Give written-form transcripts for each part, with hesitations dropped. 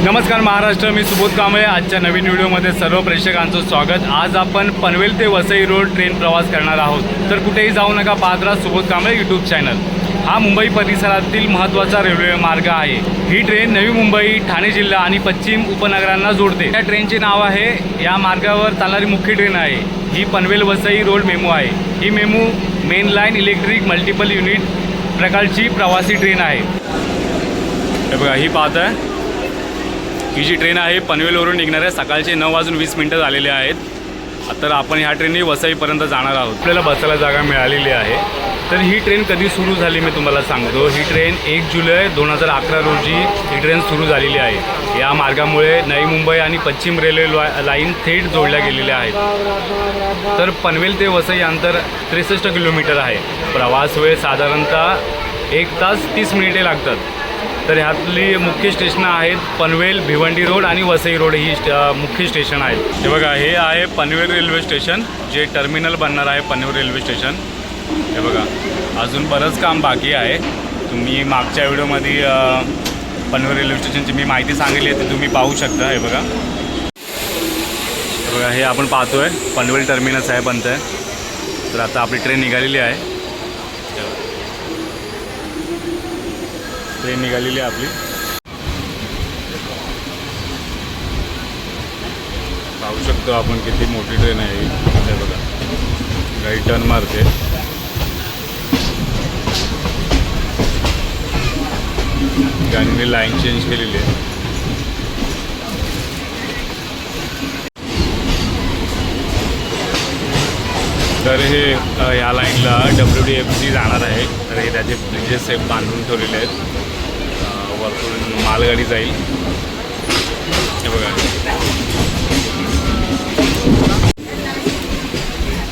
नमस्कार महाराष्ट्र, मी सुबोध कांबळे. आजच्या नवीन व्हिडिओमध्ये सर्व प्रेक्षकांचं स्वागत. आज आपण पनवेल ते वसई रोड ट्रेन प्रवास करणार आहोत. तर कुठेही जाऊ नका, पाहत राहा सुबोध कांबळे यूट्यूब चॅनल. हा मुंबई परिसरातील महत्त्वाचा रेल्वे मार्ग आहे. ही ट्रेन नवी मुंबई, ठाणे जिल्हा आणि पश्चिम उपनगरांना जोडते. या ट्रेनचे नाव आहे, या मार्गावर चालणारी मुख्य ट्रेन आहे ही पनवेल वसई रोड मेमू आहे. ही MEMU main line electric multiple unit प्रकारची प्रवासी ट्रेन आहे. हे बघा, ही पाहत आहे, ही जी ट्रेन आहे पनवेलवरून निघणार आहे. सकाळचे 9:20 झालेले आहेत. तर आपण ह्या ट्रेनने वसईपर्यंत जाणार आहोत. आपल्याला बसायला जागा मिळालेली आहे. तर ही ट्रेन कधी सुरू झाली मी तुम्हाला सांगतो. ही ट्रेन 1 जुलै 2011 रोजी ही ट्रेन सुरू झालेली आहे. या मार्गामुळे नवी मुंबई आणि पश्चिम रेल्वे लाईन थेट जोडल्या गेलेल्या आहेत. तर पनवेल ते वसई अंतर 63 किलोमीटर आहे. प्रवास वेळ साधारणतः 1 तास 30 मिनिटे लागतात. तर ह्यातली मुख्य स्टेशनं आहेत पनवेल, भिवंडी रोड आणि वसई रोड ही मुख्य स्टेशन आहेत. हे बघा, हे आहे पनवेल रेल्वे स्टेशन, जे टर्मिनल बनणार आहे पनवेल रेल्वे स्टेशन. हे बघा, अजून बरंच काम बाकी आहे. तुम्ही मागच्या व्हिडिओमध्ये पनवेल रेल्वे स्टेशनची मी माहिती सांगितली आहे, ती तुम्ही पाहू शकता. हे बघा, हे बघा, हे आपण पाहतो आहे पनवेल टर्मिनस आहे, बनतं आहे. तर आता आपली ट्रेन निघालेली आहे. ट्रेन निघालेली आहे आपली. पाहू शकतो आपण किती मोठी ट्रेन आहे. हे बघा, गाडी टर्न मारते. गाडीने लाईन चेंज केलेली आहे. तर हे ह्या लाईनला WDFC जाणार आहे. तर हे त्याचे ब्रिजेस हे बांधून ठेवलेले आहेत. वरतून मालगाडी जाईल. हे बघा,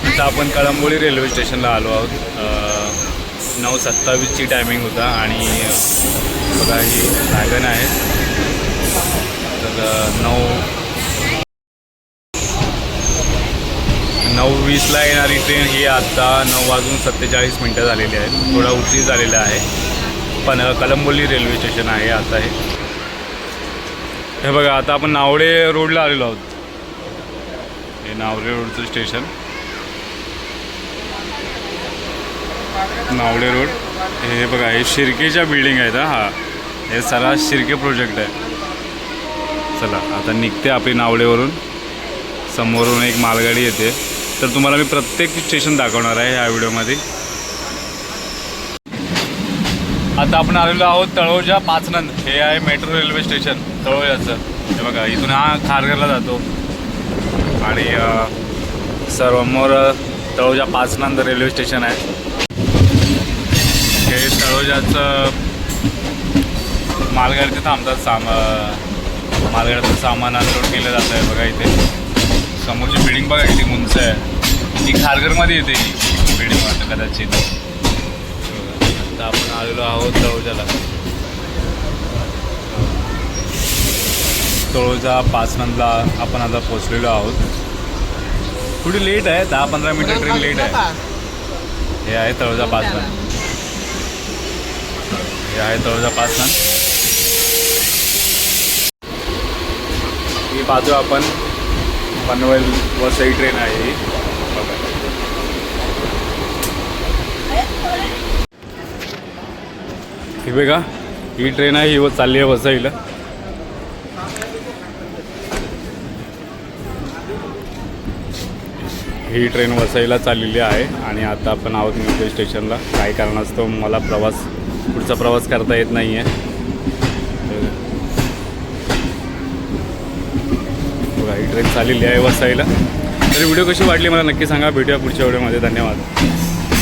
आता आपण कळंबोली रेल्वे स्टेशनला आलो आहोत. 9:27ची टायमिंग होता आणि बघा, ही वॅगन आहे. तर 9:20ला येणारी ट्रेन ही आत्ता 9:47 झालेली आहे. थोडा उशीर झालेला आहे. पण कळंबोली रेल्वे स्टेशन आहे आता हे बघा. आता आपण नावडे रोडला आलेलो आहोत. हे नावडे रोडचं स्टेशन, नावडे रोड. हे बघा, हे शिर्केच्या बिल्डिंग आहेत. हा, हे सारा शिर्के प्रोजेक्ट आहे. चला, आता निघते आपली नावडेवरून. समोरून एक मालगाडी येते. तर तुम्हाला मी प्रत्येक स्टेशन दाखवणार आहे ह्या व्हिडिओमध्ये. आता आपण आलेलो आहोत तळोजा पाचनंद. हे आहे मेट्रो रेल्वे स्टेशन तळोजाचं. हे बघा, इथून हा खारघरला जातो आणि समोर तळोजा पाचनंद रेल्वे स्टेशन आहे. हे तळोजाचं मालगाडीचं थांबतात. मालगाडीचं सामान अनलोड केलं जातं आहे. बघा, इथे समोरची बिल्डिंग बघा किती उंच आहे. ती खारघरमध्ये येते ही बिल्डिंग वाटतं कदाचित. आता आपण आलेलो आहोत तळोजाला. तळोजा पाचनंदला आपण आता पोचलेलो आहोत. थोडी लेट आहे, 10-15 मिनिटं ट्रेन लेट आहे. हे आहे तळोजा पाचनंद. हे आहे तळोजा पाचनंद. ही पाहतो आपण पनवेल वसई ट्रेन आहे ही. ही बघा, ही ट्रेन आहे, ही चालली आहे वसईला. ही ट्रेन वसईला चाललेली आहे आणि आता आपण आहोत मुंबई स्टेशनला. काही कारणास्तव मला पुढचा प्रवास करता येत नाही आहे. बघा, ही ट्रेन चाललेली आहे वसईला. तर व्हिडिओ कशी वाटली मला नक्की सांगा. भेटूया पुढच्या व्हिडिओमध्ये. धन्यवाद.